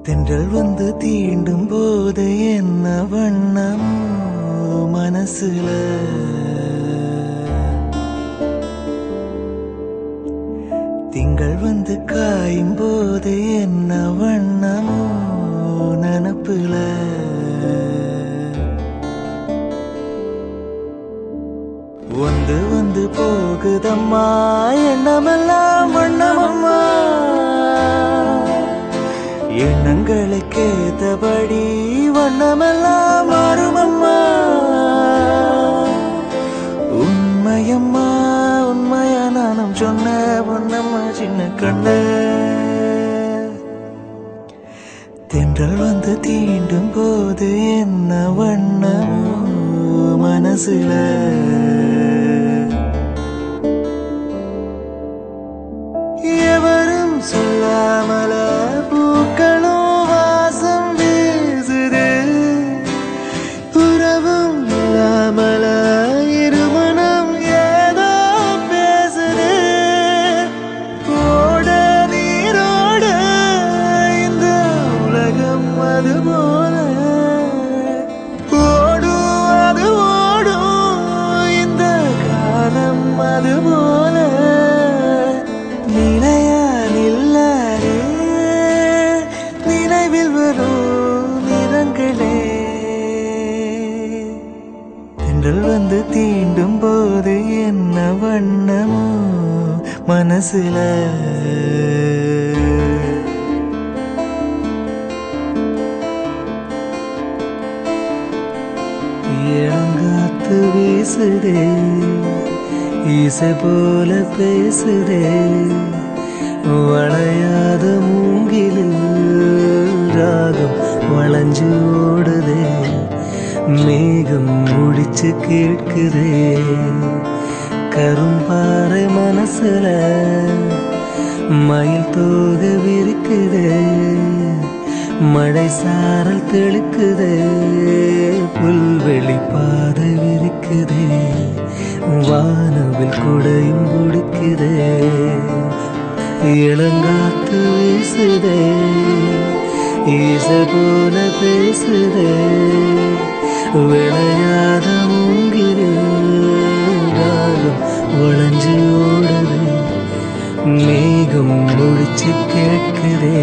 தென்றல் வந்து தீண்டும் போது என்ன வண்ணம் மனசுல திங்கள் வந்து காயும் போது என்ன வண்ணமோ நனப்புல வந்து வந்து போகுதம்மா எண்ணமெல்லாம் வண்ணமம்மா எண்ணங்களுக்கேத்தபடி வண்ணமெல்லாம் மாறுமம்மா உண்மையம்மா உண்மையா நானும் சொன்ன பொன்னம்மா சின்ன கண்ண தென்றல் வந்து தீண்டும் போது என்ன வண்ணமோ மனசுல எவரும் சொல்லாமல பூக்களும் வாசம் வீசுது உறவும் இல்லாமல இருமனம் ஏதோ பேசுது ஓட நீரோட இந்த உலகம் அது போல ஓடும் அது ஓடும் இந்த காலம் அது போல நிலையா நில்லாரே நினைவில் வரும் நிறங்களே தென்றல் வந்து தீண்டும் போது என்ன வண்ணமோ மனசுல இளங்காத்து வீசுதே இசை போல பேசுதே வளையாத மூங்கிலில் ராகம் வளைஞ்சு ஓடுதே மேகம் முடிச்சு கேட்குதே கரும்பாறை மனசுல மயில் தோக விரிக்குதே மழை சாரல் தெளிக்குதே புல்வெளி பாதை விரிக்குதே வானவில் குடையும் பிடிக்குதே இளங்காத்து வீசுதே இசை போல பேசுதே விளையாத மூங்கிலில் ராகம் வளைஞ்சு ஓடுதே மேகம் முடிச்சு கேட்குதே